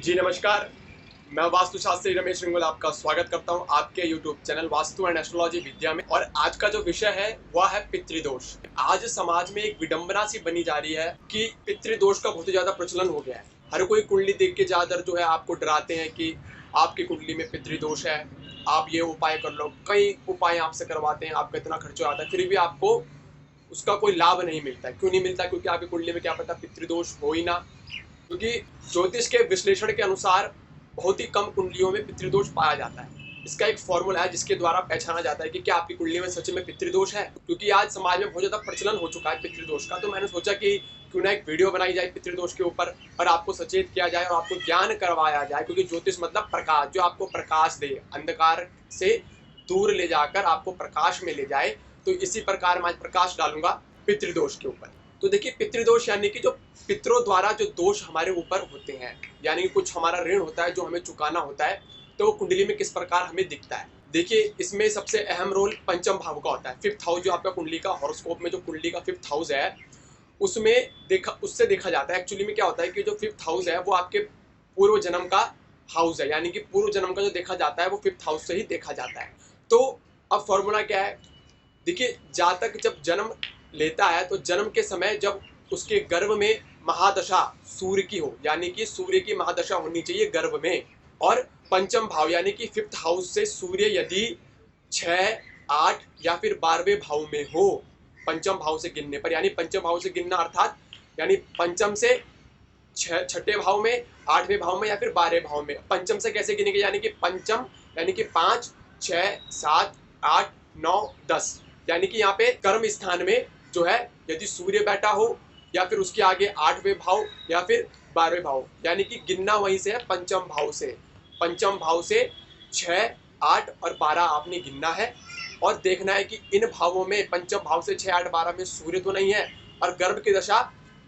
जी नमस्कार। मैं वास्तुशास्त्री रमेश रिंगोल आपका स्वागत करता हूं आपके YouTube channel Vastu and astrology Vidya में। और आज का जो विषय है वह है पितृदोष। आज समाज में एक विडंबना सी बनी जा रही है कि पितृदोष का बहुत ज्यादा प्रचलन हो गया है। हर कोई कुंडली देख के ज्यादातर जो है आपको डराते हैं कि आपकी कुंडली में पितृदोष है, आप ये उपाय कर लो। कई उपाय आपसे करवाते हैं, आपका इतना खर्चा आता है, फिर भी आपको उसका कोई लाभ नहीं मिलता है। क्यों नहीं मिलता? क्योंकि आपकी कुंडली में क्या पता पितृदोष हो ही ना। क्योंकि ज्योतिष के विश्लेषण के अनुसार बहुत ही कम कुंडलियों में पितृदोष पाया जाता है। इसका एक फॉर्मूला है जिसके द्वारा पहचाना जाता है कि क्या आपकी कुंडली में सच में पितृदोष है। क्योंकि आज समाज में बहुत ज्यादा प्रचलन हो चुका है पितृदोष का, तो मैंने सोचा कि क्यों ना एक वीडियो बनाई जाए पितृदोष के ऊपर और आपको सचेत किया जाए और आपको ज्ञान करवाया जाए। क्योंकि ज्योतिष मतलब प्रकाश, जो आपको प्रकाश दे, अंधकार से दूर ले जाकर आपको प्रकाश में ले जाए। तो इसी प्रकार मैं आज प्रकाश डालूंगा पितृदोष के ऊपर। तो देखिए, पितृदोष यानी कि जो पितरों द्वारा जो दोष हमारे ऊपर होते हैं, यानी कि कुछ हमारा ऋण होता है जो हमें चुकाना होता है, तो कुंडली में किस प्रकार हमें दिखता है। देखिए, इसमें सबसे अहम रोल पंचम भाव का होता है। फिफ्थ हाउस जो आपका कुंडली का हॉरोस्कोप में जो कुंडली का फिफ्थ हाउस है, उससे देखा जाता है। एक्चुअली में क्या होता है कि जो फिफ्थ हाउस है वो आपके पूर्व जन्म का हाउस है, यानी कि पूर्व जन्म का जो देखा जाता है वो फिफ्थ हाउस से ही देखा जाता है। तो अब फॉर्मूला क्या है? देखिए, जातक जब जन्म लेता है तो जन्म के समय जब उसके गर्भ में महादशा सूर्य की हो, यानी कि सूर्य की महादशा होनी चाहिए गर्भ में। और पंचम भाव यानी कि फिफ्थ हाउस से सूर्य यदि 6, 8 या फिर 12वें भाव में हो, पंचम भाव से गिनने पर, यानी पंचम भाव से गिनना अर्थात यानी पंचम से छठे भाव में, 8वें भाव में या फिर 12वें भाव में। पंचम से कैसे गिनेंगे? यानी कि पंचम यानी कि 5, 6, 7, 8, 9, 10, यानी कि यहाँ पे कर्म स्थान में जो है यदि सूर्य बैठा हो या फिर उसके आगे 8वें भाव या फिर 12वें भाव, यानी कि गिनना वहीं से है पंचम भाव से। पंचम भाव से 6, 8 और 12 आपने गिनना है और देखना है कि इन भावों में पंचम भाव से 6, 8, 12 में सूर्य तो नहीं है और गर्भ की दशा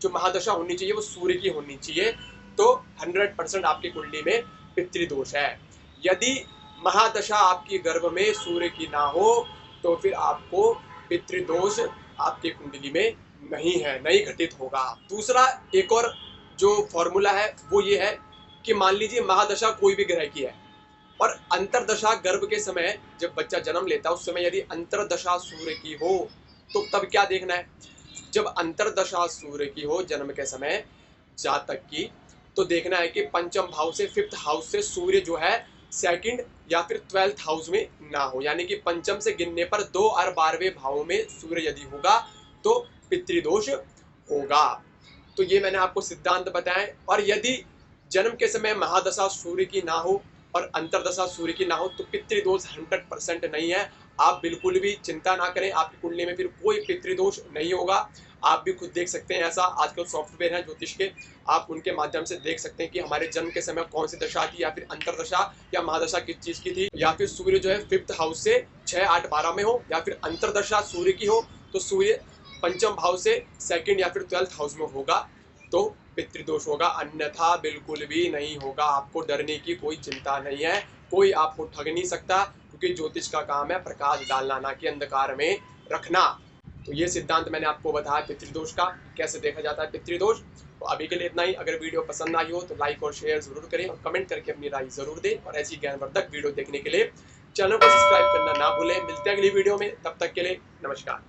जो महादशा होनी चाहिए वो सूर्य की होनी चाहिए। तो 100% आपकी कुंडली में पितृदोष है। यदि महादशा आपकी गर्भ में सूर्य की ना हो तो फिर आपको पितृदोष आपकी कुंडली में नहीं है, नहीं घटित होगा। दूसरा एक और जो फॉर्मूला है वो ये है कि मान लीजिए महादशा कोई भी ग्रह की है और अंतरदशा गर्भ के समय जब बच्चा जन्म लेता है उस समय यदि अंतरदशा सूर्य की हो तो तब क्या देखना है? जब अंतरदशा सूर्य की हो जन्म के समय जातक की, तो देखना है कि पंचम भाव से फिफ्थ हाउस से सूर्य जो है सेकंड या फिर 12th हाउस में ना हो, यानी कि पंचम से गिनने पर 2 और 12वें भाव में सूर्य यदि होगा तो पितृदोष होगा। तो ये मैंने आपको सिद्धांत बताए। और यदि जन्म के समय महादशा सूर्य की ना हो और अंतरदशा सूर्य की ना हो तो पितृदोष 100% नहीं है। आप बिल्कुल भी चिंता ना करें, आपकी कुंडली में फिर कोई पितृदोष नहीं होगा। आप भी खुद देख सकते हैं, ऐसा आजकल सॉफ्टवेयर है ज्योतिष के, आप उनके माध्यम से देख सकते हैं कि हमारे जन्म के समय कौन सी दशा थी या फिर अंतरदशा या महादशा किस चीज की थी, या फिर सूर्य जो है फिफ्थ हाउस से 6, 8, 12 में हो या फिर अंतरदशा सूर्य की हो तो सूर्य पंचम भाव से सेकंड या फिर 12th हाउस में होगा तो पितृदोष होगा, अन्यथा बिल्कुल भी नहीं होगा। आपको डरने की कोई चिंता नहीं है, कोई आपको ठग नहीं सकता, क्योंकि ज्योतिष का काम है प्रकाश डालना, ना कि अंधकार में रखना। तो ये सिद्धांत मैंने आपको बताया पितृदोष का, कैसे देखा जाता है पितृदोष। तो अभी के लिए इतना ही। अगर वीडियो पसंद आई हो तो लाइक और शेयर जरूर करें और कमेंट करके अपनी राय जरूर दें। और ऐसी ज्ञानवर्धक वीडियो देखने के लिए चैनल को सब्सक्राइब करना ना भूलें। मिलते हैं अगली वीडियो में, तब तक के लिए नमस्कार।